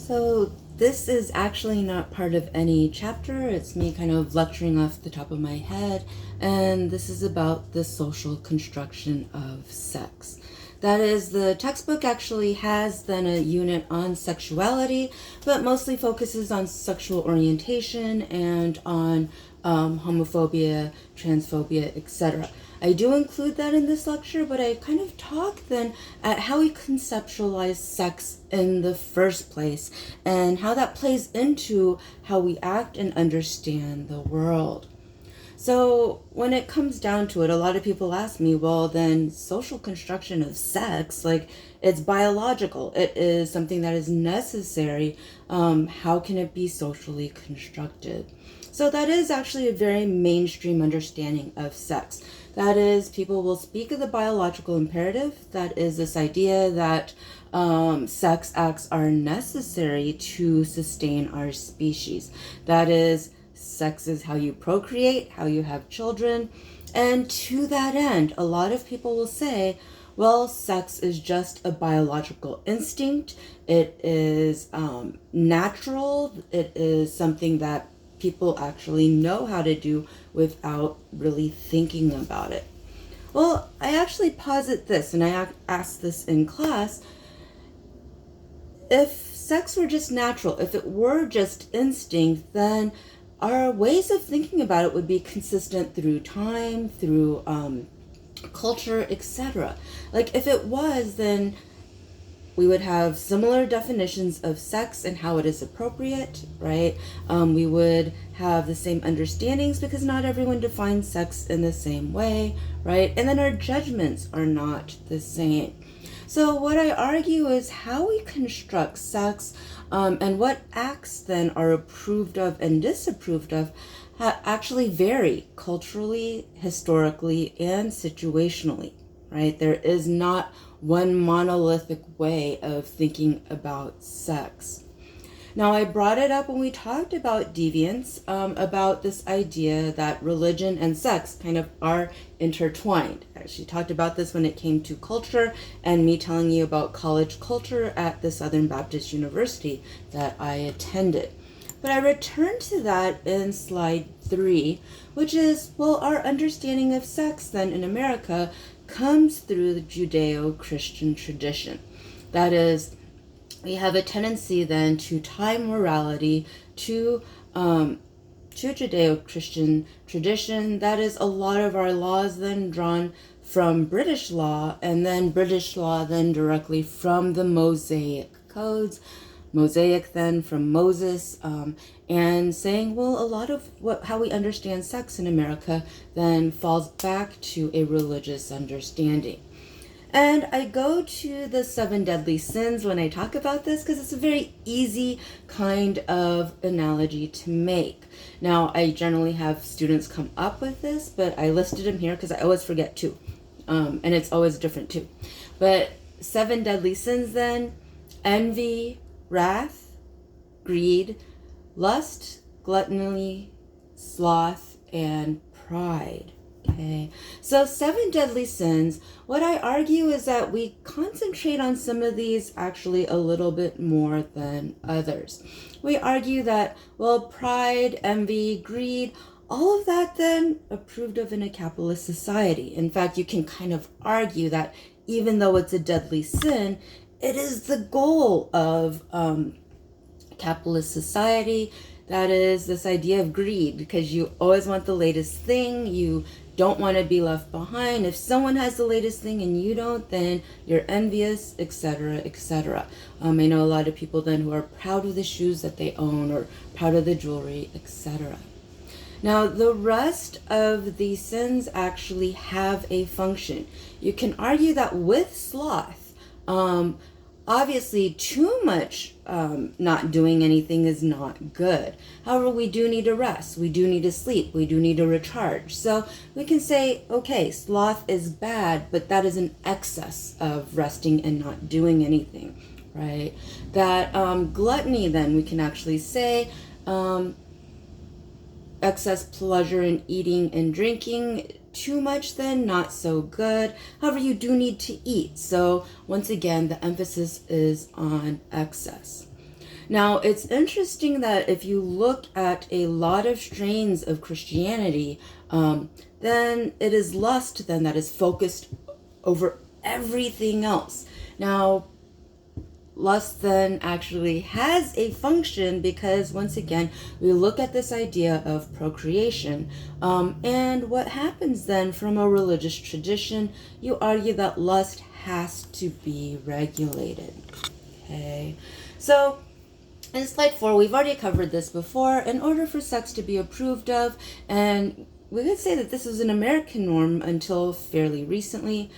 So this is actually not part of any chapter. It's me kind of lecturing off the top of my head, and this is about the social construction of sex. That is, the textbook actually has then a unit on sexuality, but mostly focuses on sexual orientation and on homophobia, transphobia, etc. I do include that in this lecture, but I kind of talk then at how we conceptualize sex in the first place and how that plays into how we act and understand the world. So when it comes down to it, a lot of people ask me, well, then social construction of sex, like it's biological. It is something that is necessary. How can it be socially constructed? So that is actually a very mainstream understanding of sex. That is, people will speak of the biological imperative. That is this idea that sex acts are necessary to sustain our species. That is, sex is how you procreate, how you have children. And to that end, a lot of people will say, well, sex is just a biological instinct. It is natural. It is something that people actually know how to do without really thinking about it. Well, I actually posit this, and I asked this in class. If sex were just natural, if it were just instinct, then our ways of thinking about it would be consistent through time, through culture, etc. Like if it was, then we would have similar definitions of sex and how it is appropriate, right? We would have the same understandings because not everyone defines sex in the same way, right? And then our judgments are not the same. So what I argue is how we construct sex and what acts then are approved of and disapproved of actually vary culturally, historically, and situationally, right? There is not one monolithic way of thinking about sex. Now, I brought it up when we talked about deviance, about this idea that religion and sex kind of are intertwined. I actually talked about this when it came to culture and me telling you about college culture at the Southern Baptist University that I attended. But I returned to that in slide 3, which is, well, our understanding of sex then in America comes through the Judeo-Christian tradition. That is, we have a tendency then to tie morality to Judeo-Christian tradition. That is, a lot of our laws then drawn from British law, and then British law then directly from the Mosaic codes. Mosaic then from Moses, and saying, well, a lot of how we understand sex in America then falls back to a religious understanding. And I go to the 7 deadly sins when I talk about this because it's a very easy kind of analogy to make. Now, I generally have students come up with this, but I listed them here because I always forget too. And it's always different too. But 7 deadly sins then: envy, wrath, greed, lust, gluttony, sloth, and pride. Okay, so 7 deadly sins. What I argue is that we concentrate on some of these actually a little bit more than others. We argue that, well, pride, envy, greed, all of that then approved of in a capitalist society. In fact, you can kind of argue that even though it's a deadly sin, it is the goal of capitalist society. That is this idea of greed, because you always want the latest thing. You don't want to be left behind. If someone has the latest thing and you don't, then you're envious, etc., etc. I know a lot of people then who are proud of the shoes that they own or proud of the jewelry, etc. Now, the rest of these sins actually have a function. You can argue that with sloth, obviously too much not doing anything is not good. However, we do need to rest. We do need to sleep. We do need to recharge. So we can say, okay, sloth is bad, but that is an excess of resting and not doing anything, right? That gluttony, then, we can actually say excess pleasure in eating and drinking. Too much then, not so good. However, you do need to eat. So once again, the emphasis is on excess. Now, it's interesting that if you look at a lot of strains of Christianity, then it is lust then that is focused over everything else. Now, lust then actually has a function because, once again, we look at this idea of procreation. And what happens then from a religious tradition, you argue that lust has to be regulated. Okay, so in slide 4, we've already covered this before. In order for sex to be approved of, and we could say that this is an American norm until fairly recently,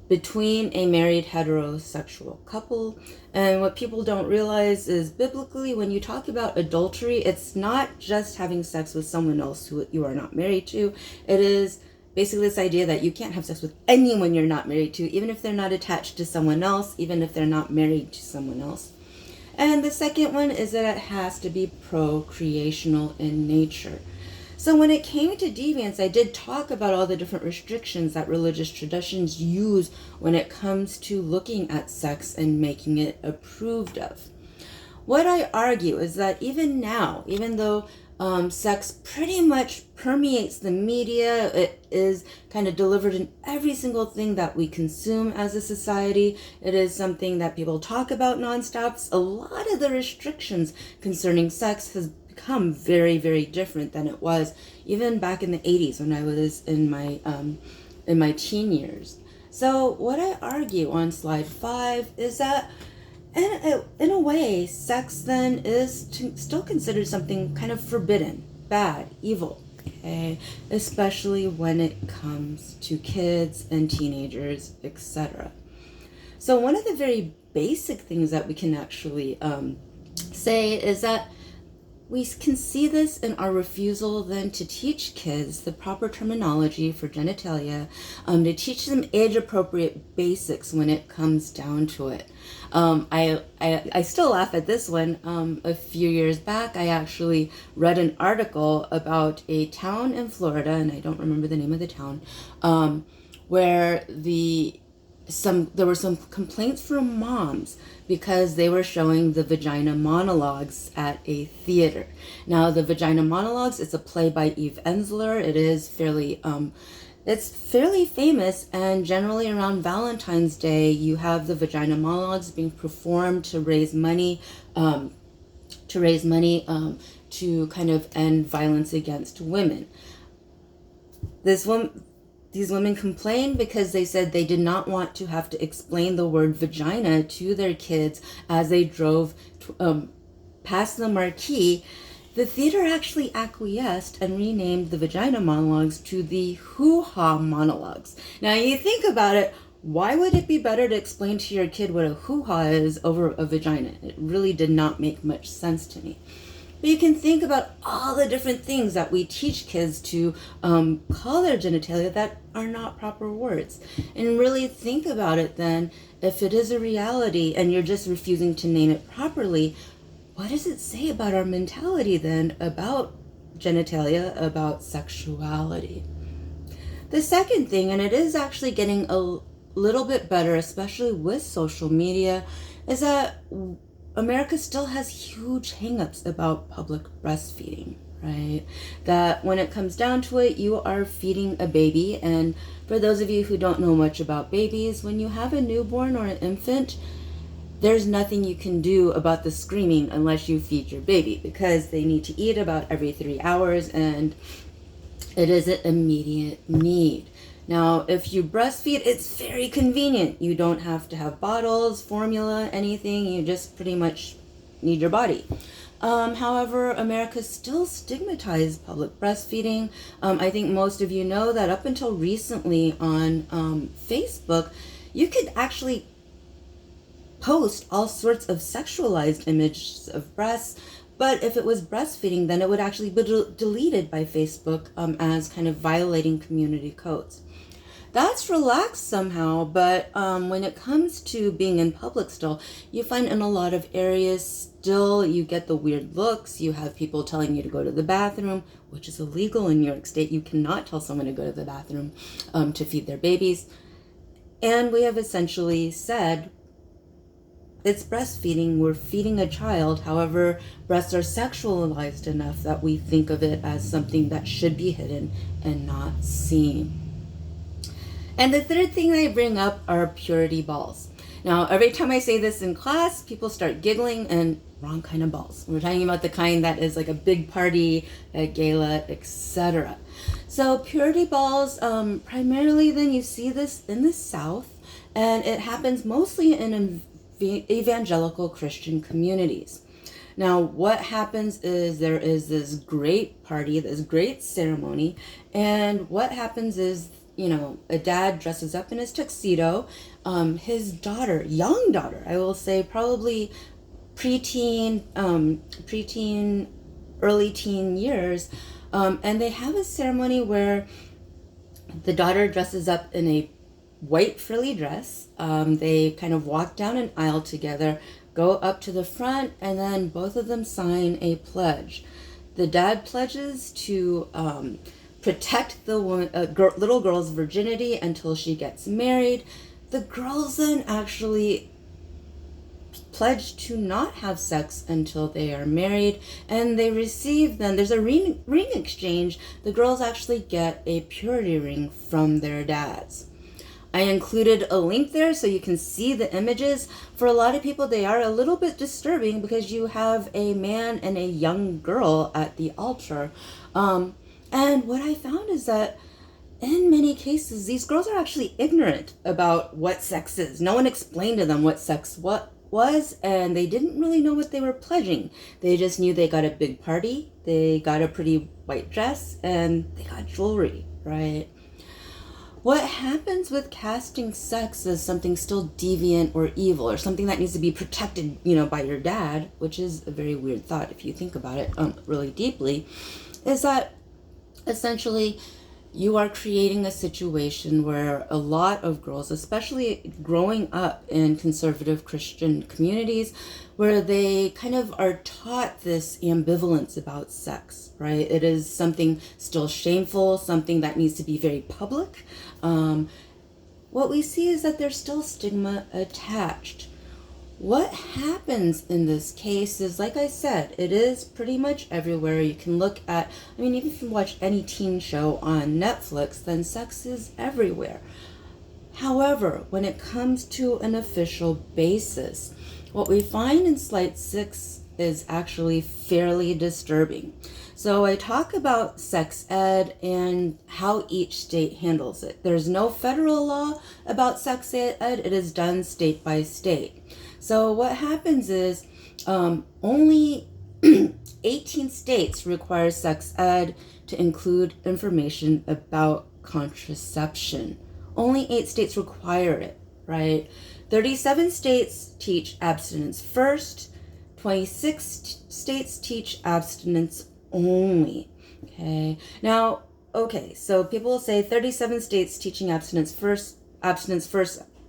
between a married heterosexual couple. And what people don't realize is, biblically, when you talk about adultery, it's not just having sex with someone else who you are not married to. It is basically this idea that you can't have sex with anyone you're not married to, even if they're not attached to someone else, even if they're not married to someone else. And the second one is that it has to be procreational in nature. So when it came to deviance, I did talk about all the different restrictions that religious traditions use when it comes to looking at sex and making it approved of. What I argue is that even now, even though sex pretty much permeates the media, it is kind of delivered in every single thing that we consume as a society, it is something that people talk about nonstop. A lot of the restrictions concerning sex has become very, very different than it was even back in the 80s when I was in my teen years. So what I argue on slide 5 is that in a way, sex then is still considered something kind of forbidden, bad, evil, okay? Especially when it comes to kids and teenagers, etc. So one of the very basic things that we can actually say is that we can see this in our refusal then to teach kids the proper terminology for genitalia, to teach them age-appropriate basics when it comes down to it. I still laugh at this one. A few years back, I actually read an article about a town in Florida, and I don't remember the name of the town, where there were some complaints from moms because they were showing the Vagina Monologues at a theater. Now, the Vagina Monologues, it's a play by Eve Ensler. It is it's fairly famous, and generally around Valentine's Day, you have the Vagina Monologues being performed to raise money, to kind of end violence against women. These women complained because they said they did not want to have to explain the word vagina to their kids as they drove past the marquee. The theater actually acquiesced and renamed the Vagina Monologues to the Hoo-Ha Monologues. Now, you think about it, why would it be better to explain to your kid what a hoo-ha is over a vagina? It really did not make much sense to me. But you can think about all the different things that we teach kids to call their genitalia that are not proper words. And really think about it then, if it is a reality and you're just refusing to name it properly, what does it say about our mentality then about genitalia, about sexuality? The second thing, and it is actually getting a little bit better, especially with social media, is that America still has huge hangups about public breastfeeding, right? That when it comes down to it, you are feeding a baby. And for those of you who don't know much about babies, when you have a newborn or an infant, there's nothing you can do about the screaming unless you feed your baby, because they need to eat about every 3 hours and it is an immediate need. Now, if you breastfeed, it's very convenient. You don't have to have bottles, formula, anything. You just pretty much need your body. However, America still stigmatized public breastfeeding. I think most of you know that up until recently on Facebook, you could actually post all sorts of sexualized images of breasts. But if it was breastfeeding, then it would actually be deleted by Facebook as kind of violating community codes. That's relaxed somehow, but when it comes to being in public still, you find in a lot of areas still you get the weird looks. You have people telling you to go to the bathroom, which is illegal in New York State. You cannot tell someone to go to the bathroom to feed their babies. And we have essentially said it's breastfeeding. We're feeding a child. However, breasts are sexualized enough that we think of it as something that should be hidden and not seen. And the third thing I bring up are purity balls. Now, every time I say this in class, people start giggling, and wrong kind of balls. We're talking about the kind that is like a big party, a gala, etc. So purity balls, primarily then you see this in the South, and it happens mostly in evangelical Christian communities. Now, what happens is there is this great party, this great ceremony, and what happens is, a dad dresses up in his tuxedo. His daughter, young daughter, I will say probably preteen, early teen years, and they have a ceremony where the daughter dresses up in a white frilly dress. They kind of walk down an aisle together, go up to the front, and then both of them sign a pledge. The dad pledges to protect the little girl's virginity until she gets married. The girls then actually pledge to not have sex until they are married, and they receive then, there's a ring exchange. The girls actually get a purity ring from their dads. I included a link there so you can see the images. For a lot of people, they are a little bit disturbing because you have a man and a young girl at the altar. And what I found is that in many cases, these girls are actually ignorant about what sex is. No one explained to them what sex was, and they didn't really know what they were pledging. They just knew they got a big party, they got a pretty white dress, and they got jewelry, right? What happens with casting sex as something still deviant or evil, or something that needs to be protected, by your dad, which is a very weird thought if you think about it really deeply, is that essentially you are creating a situation where a lot of girls, especially growing up in conservative Christian communities, where they kind of are taught this ambivalence about sex, right? It is something still shameful, something that needs to be very public. What we see is that there's still stigma attached. What happens in this case is, like I said, it is pretty much everywhere. You can look at, even if you watch any teen show on Netflix, then sex is everywhere. However, when it comes to an official basis, what we find in Slide 6 is actually fairly disturbing. So I talk about sex ed and how each state handles it. There's no federal law about sex ed. It is done state by state. So what happens is only 18 states require sex ed to include information about contraception. Only 8 states require it, right? 37 states teach abstinence first. 26 states teach abstinence only. Now, so people will say 37 states teaching abstinence first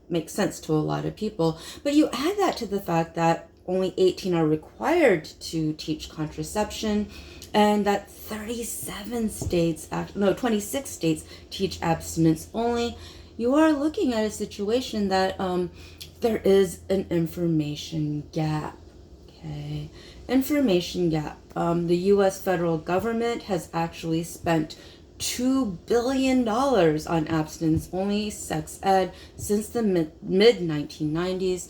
makes sense to a lot of people, but you add that to the fact that only 18 are required to teach contraception, and that 26 states teach abstinence only. You are looking at a situation that there is an information gap. Information gap. The U.S. federal government has actually spent $2 billion on abstinence-only sex ed since the mid-1990s,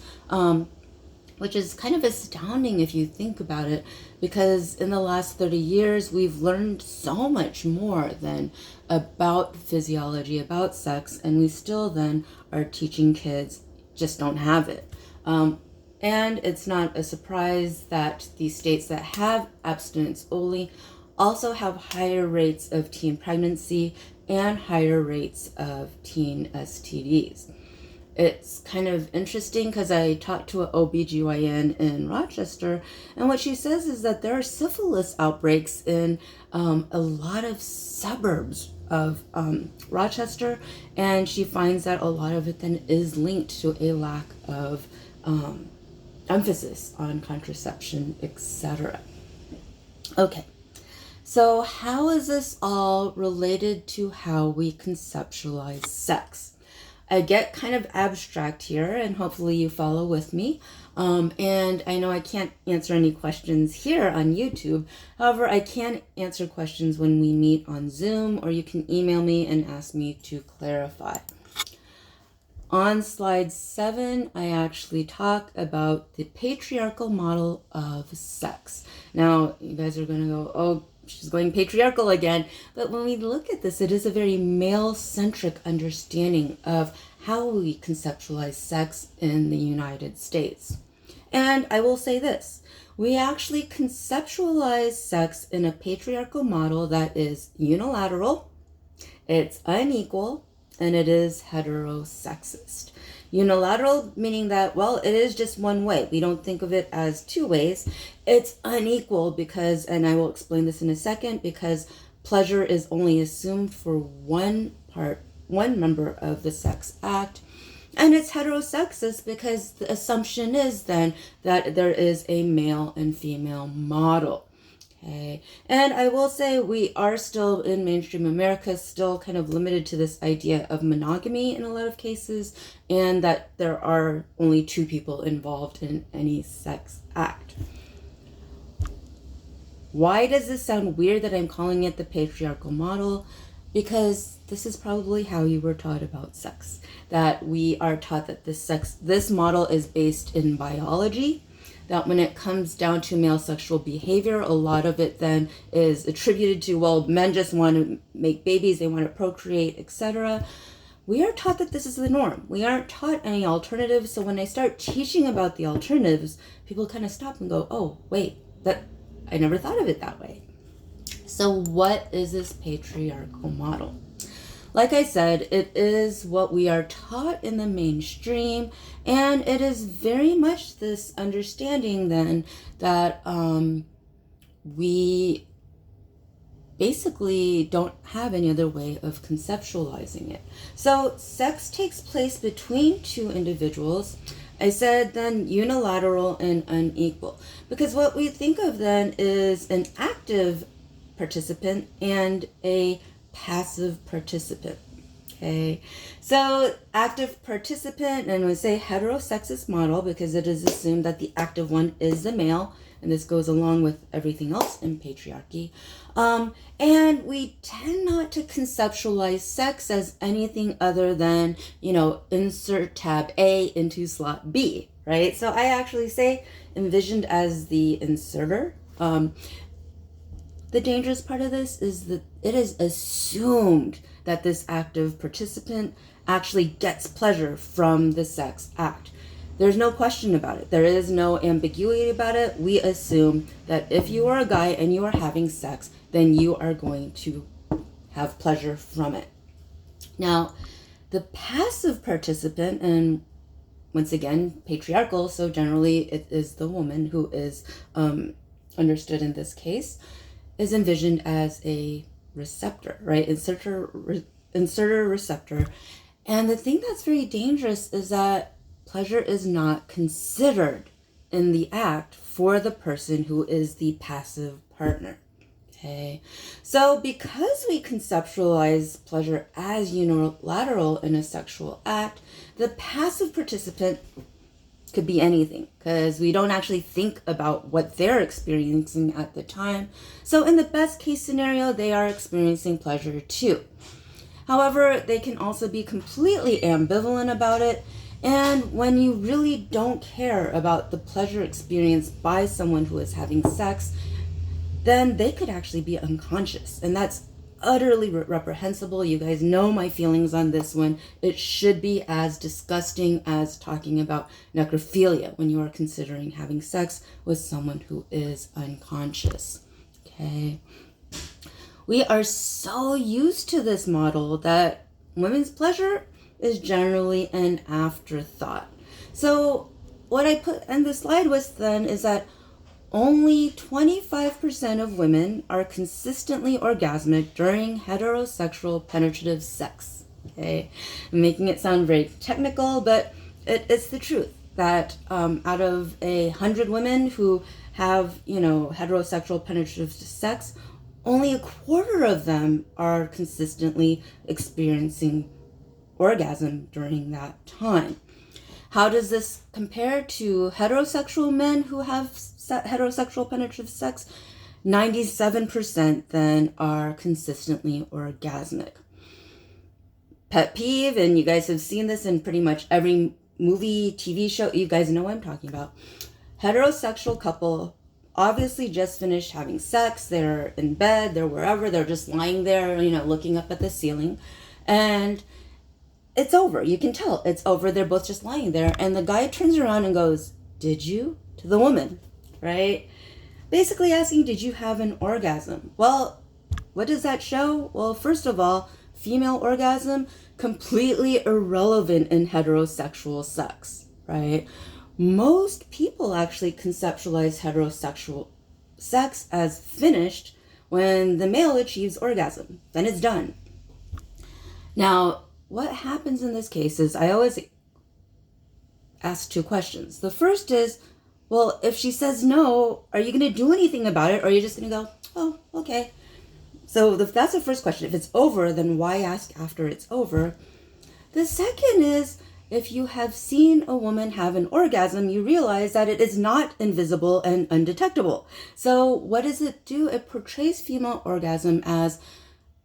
which is kind of astounding if you think about it, because in the last 30 years, we've learned so much more than about physiology, about sex, and we still then are teaching kids just don't have it. And it's not a surprise that the states that have abstinence only also have higher rates of teen pregnancy and higher rates of teen STDs. It's kind of interesting because I talked to an OBGYN in Rochester, and what she says is that there are syphilis outbreaks in a lot of suburbs of Rochester, and she finds that a lot of it then is linked to a lack of emphasis on contraception, etc. So how is this all related to how we conceptualize sex? I get kind of abstract here, and hopefully you follow with me. And I know I can't answer any questions here on YouTube. However, I can answer questions when we meet on Zoom, or you can email me and ask me to clarify. On slide 7, I actually talk about the patriarchal model of sex. Now, you guys are going to go, oh, she's going patriarchal again. But when we look at this, it is a very male-centric understanding of how we conceptualize sex in the United States. And I will say this, we actually conceptualize sex in a patriarchal model that is unilateral, it's unequal, and it is heterosexist. Unilateral meaning that, well, it is just one way. We don't think of it as two ways. It's unequal because, and I will explain this in a second, because pleasure is only assumed for one member of the sex act. And it's heterosexist because the assumption is then that there is a male and female model. Okay. And I will say we are still in mainstream America, still kind of limited to this idea of monogamy in a lot of cases, and that there are only two people involved in any sex act. Why does this sound weird that I'm calling it the patriarchal model? Because this is probably how you were taught about sex. That we are taught that this model is based in biology, that when it comes down to male sexual behavior, a lot of it then is attributed to, well, men just want to make babies, they want to procreate, etc. We are taught that this is the norm. We aren't taught any alternatives. So when I start teaching about the alternatives, people kind of stop and go, oh, wait, I never thought of it that way. So what is this patriarchal model? Like I said, it is what we are taught in the mainstream, and it is very much this understanding then that we basically don't have any other way of conceptualizing it. So sex takes place between two individuals. I said then unilateral and unequal, because what we think of then is an active participant and a passive participant. Okay, so active participant, and we say heterosexist model because it is assumed that the active one is the male, and this goes along with everything else in patriarchy. And we tend not to conceptualize sex as anything other than, insert tab A into slot B, right? So I actually say envisioned as the inserter. The dangerous part of this is that it is assumed that this active participant actually gets pleasure from the sex act. There's no question about it. There is no ambiguity about it. We assume that if you are a guy and you are having sex, then you are going to have pleasure from it. Now, the passive participant, and once again, patriarchal, so generally it is the woman who is understood in this case, is envisioned as a receptor, right? Inserter receptor. And the thing that's very dangerous is that pleasure is not considered in the act for the person who is the passive partner. Okay, so because we conceptualize pleasure as unilateral in a sexual act, the passive participant could be anything because we don't actually think about what they're experiencing at the time. So in the best case scenario, they are experiencing pleasure too. However, they can also be completely ambivalent about it. And when you really don't care about the pleasure experienced by someone who is having sex, then they could actually be unconscious. And that's utterly reprehensible. You guys know my feelings on this one. It should be as disgusting as talking about necrophilia when you are considering having sex with someone who is unconscious. Okay. We are so used to this model that women's pleasure is generally an afterthought. So what I put in the slide with then is that only 25% of women are consistently orgasmic during heterosexual penetrative sex. Okay, I'm making it sound very technical, but it's the truth that out of 100 women who have, heterosexual penetrative sex, only a quarter of them are consistently experiencing orgasm during that time. How does this compare to heterosexual men who have heterosexual penetrative sex? 97% then are consistently orgasmic. Pet peeve, and you guys have seen this in pretty much every movie, TV show, you guys know what I'm talking about. Heterosexual couple obviously just finished having sex, they're in bed, they're wherever, they're just lying there, looking up at the ceiling, and it's over. You can tell it's over. They're both just lying there, and the guy turns around and goes, "Did you?" to the woman, right? Basically asking, did you have an orgasm? Well, what does that show? Well, first of all, female orgasm, completely irrelevant in heterosexual sex, right? Most people actually conceptualize heterosexual sex as finished when the male achieves orgasm. Then it's done. Now, what happens in this case is I always ask two questions. The first is, well, if she says no, are you going to do anything about it? Or are you just going to go, oh, okay. So that's the first question. If it's over, then why ask after it's over? The second is, if you have seen a woman have an orgasm, you realize that it is not invisible and undetectable. So what does it do? It portrays female orgasm as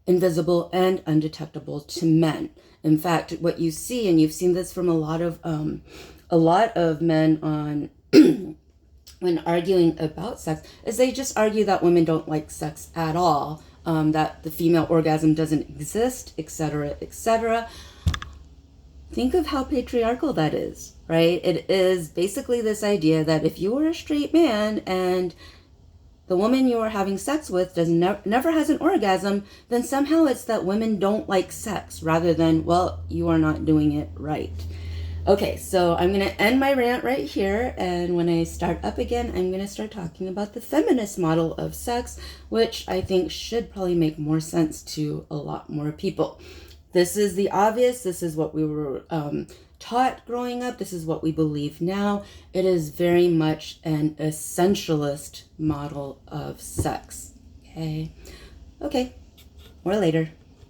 invisible and undetectable to men. In fact, what you see, and you've seen this from a lot of men on when arguing about sex, is they just argue that women don't like sex at all, that the female orgasm doesn't exist, etc., etc. Think of how patriarchal that is, right? It is basically this idea that if you are a straight man and the woman you are having sex with never has an orgasm, then somehow it's that women don't like sex, rather than, well, you are not doing it right. Okay, so I'm going to end my rant right here, and when I start up again, I'm going to start talking about the feminist model of sex, which I think should probably make more sense to a lot more people. This is the obvious. This is what we were taught growing up. This is what we believe now. It is very much an essentialist model of sex. Okay, more later.